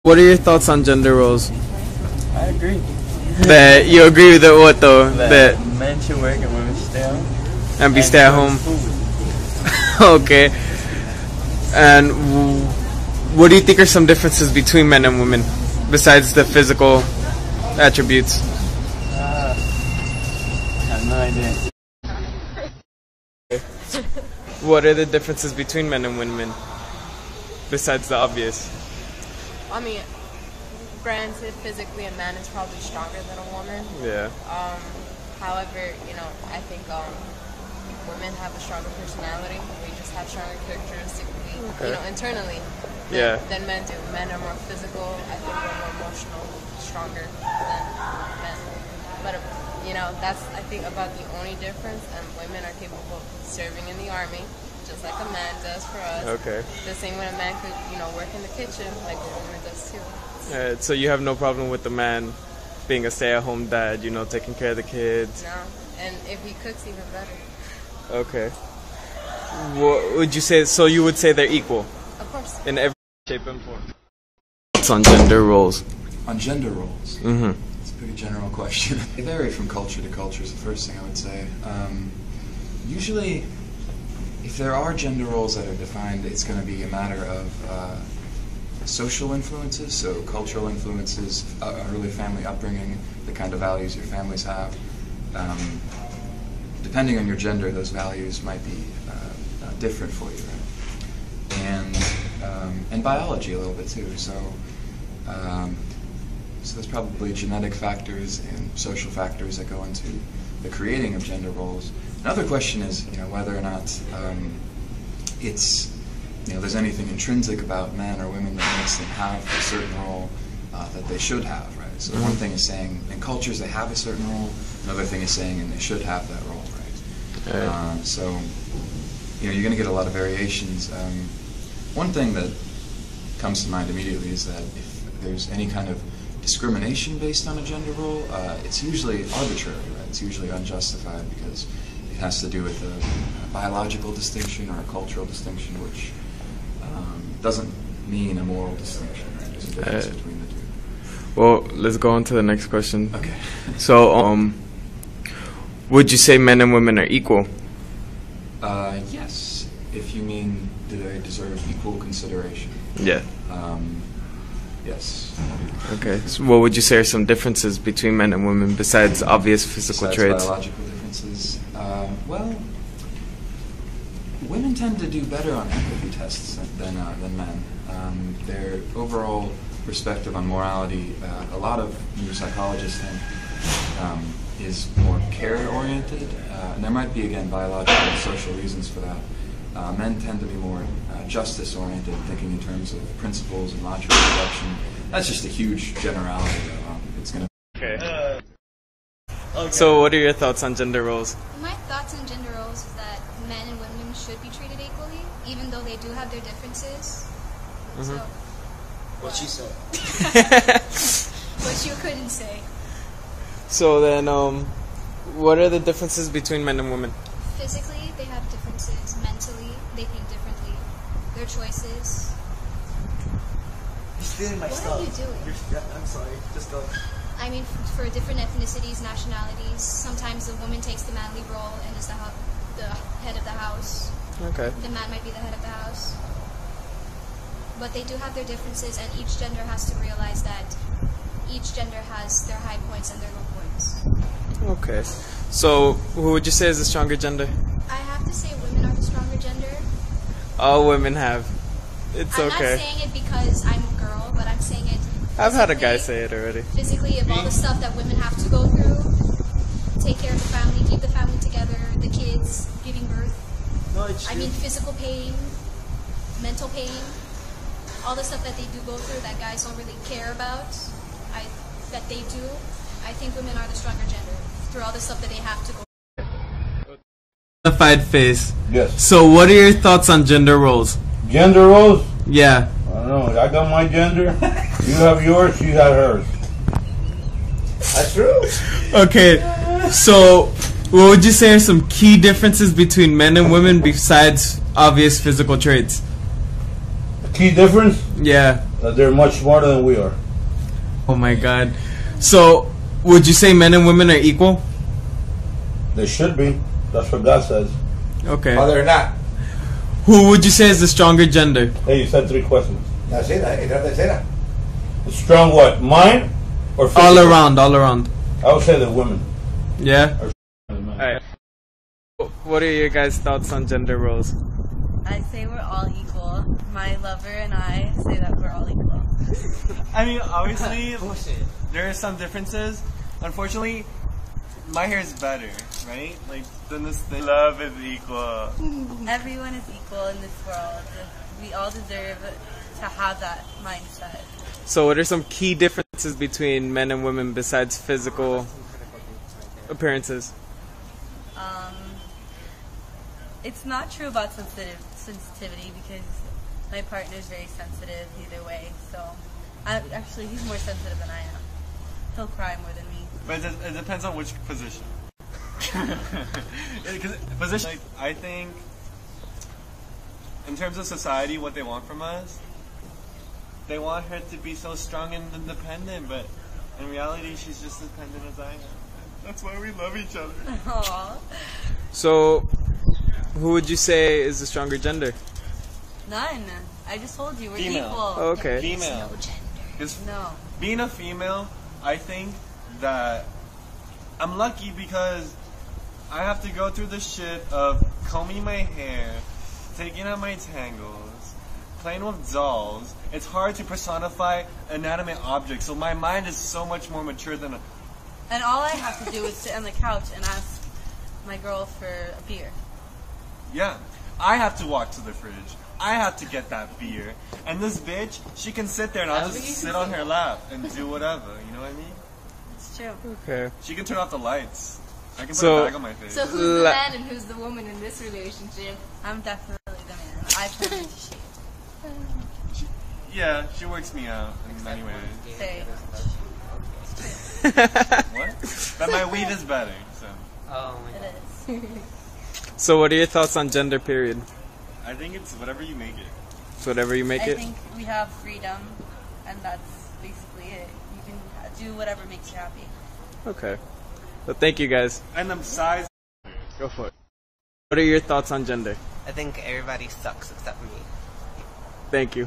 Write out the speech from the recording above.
What are your thoughts on gender roles? I agree. That you agree with what though? That men should work and women should stay home. And be stay at home. Okay. And what do you think are some differences between men and women besides the physical attributes? I have no idea. What are the differences between men and women besides the obvious? I mean, granted, physically a man is probably stronger than a woman. Yeah. However, you know, I think women have a stronger personality. We just have stronger characteristics, you know, internally than men do. Men are more physical. I think we're more emotional, stronger than men. But, you know, that's, I think, about the only difference. And women are capable of serving in the army, just like a man does for us. Okay. The same way a man could, you know, work in the kitchen, like a woman does too. So you have no problem with the man being a stay-at-home dad, you know, taking care of the kids? No, and if he cooks, even better. Okay. What would you say? So you would say they're equal? Of course. In every shape and form. What's on gender roles? On gender roles? Mm-hmm. It's a pretty general question. They vary from culture to culture is the first thing I would say. Usually, if there are gender roles that are defined, it's going to be a matter of social influences, so cultural influences, early family upbringing, the kind of values your families have. Depending on your gender, those values might be different for you, right? And biology a little bit too. So there's probably genetic factors and social factors that go into the creating of gender roles. Another question is, you know, whether or not there's anything intrinsic about men or women that makes them have a certain role that they should have, right? So one thing is saying in cultures they have a certain role, another thing is saying and they should have that role, right? So, you know, you're going to get a lot of variations. One thing that comes to mind immediately is that if there's any kind of discrimination based on a gender role, it's usually arbitrary, right? It's usually unjustified because it has to do with a biological distinction or a cultural distinction, which doesn't mean a moral distinction, right? There's a difference between the two. Well, let's go on to the next question. Okay. So, would you say men and women are equal? Yes, if you mean do they deserve equal consideration. Yeah. Yes. Okay. So what would you say are some differences between men and women besides obvious physical traits? Biological differences. Well, women tend to do better on empathy tests than men. Their overall perspective on morality, a lot of neuropsychologists think, is more care-oriented, and there might be, again, biological and social reasons for that. Men tend to be more justice-oriented, thinking in terms of principles and logical deduction. That's just a huge generality, though. It's going to. Okay. So, what are your thoughts on gender roles? My thoughts on gender roles is that men and women should be treated equally, even though they do have their differences. So, What she said. what you couldn't say. So then, what are the differences between men and women? Physically, they have differences. Mentally, they think differently. Their choices. You're stealing my What stuff. are you doing? I'm sorry. Just go. I mean, for different ethnicities, nationalities, sometimes the woman takes the manly role and is the head of the house. Okay. The man might be the head of the house. But they do have their differences, and each gender has to realize that each gender has their high points and their low points. Okay. So, who would you say is the stronger gender? I have to say women are the stronger gender. All women have. It's I'm okay. not saying it because I'm a girl, but I'm saying it I've had a guy say it already. physically of all the stuff that women have to go through. Take care of the family, keep the family together, the kids, giving birth. No, it's I mean, physical pain, mental pain, all the stuff that they do go through that guys don't really care about, that they do. I think women are the stronger gender through all the stuff that they have to go through. Identified face. Yes. So, what are your thoughts on gender roles? Gender roles? Yeah. I don't know. I got my gender. You have yours. She got hers. That's true. Okay. So, what would you say are some key differences between men and women besides obvious physical traits? Key difference? Yeah. That they're much smarter than we are. Oh my god. So, would you say men and women are equal? They should be. That's what God says. Okay. No, they're not. Who would you say is the stronger gender? Hey, you said 3 questions. That's it. It's la tercera. Strong what? Mind or physical? All around, all around. I would say the women. Yeah? Are men. Alright. What are your guys' thoughts on gender roles? I say we're all equal. My lover and I say that we're all equal. I mean, obviously, there are some differences. Unfortunately, my hair is better, right? Like, than this thing. Love is equal. Everyone is equal in this world. We all deserve to have that mindset. So, what are some key differences between men and women besides physical appearances? It's not true about sensitivity because my partner is very sensitive either way. So, actually, he's more sensitive than I am. He'll cry more than me. But it depends on which position. Position, like, I think, in terms of society, what they want from us, they want her to be so strong and independent, but in reality, she's just as dependent as I am. That's why we love each other. Aww. So, who would you say is the stronger gender? None. I just told you, we're Female. equal. Okay. Female. Because No. being a female, I think that I'm lucky because I have to go through the shit of combing my hair, taking out my tangles, playing with dolls. It's hard to personify inanimate objects, so my mind is so much more mature than a... And all I have to do is sit on the couch and ask my girl for a beer. Yeah. I have to walk to the fridge. I have to get that beer. And this bitch, she can sit there and I'll just sit on her lap and do whatever. You know what I mean? It's true. Okay. She can turn off the lights. I can put So- a bag on my face. So who's the man and who's the woman in this relationship? I'm definitely the man. I plan to shave. Yeah, she works me out in many ways. Say, What? But my weed is better, so. it is. So, what are your thoughts on gender, period? I think it's whatever you make it. It's whatever you make I it? think we have freedom, and that's basically it. You can do whatever makes you happy. Okay. So, thank you guys. And the size. Go for it. What are your thoughts on gender? I think everybody sucks except me. Thank you.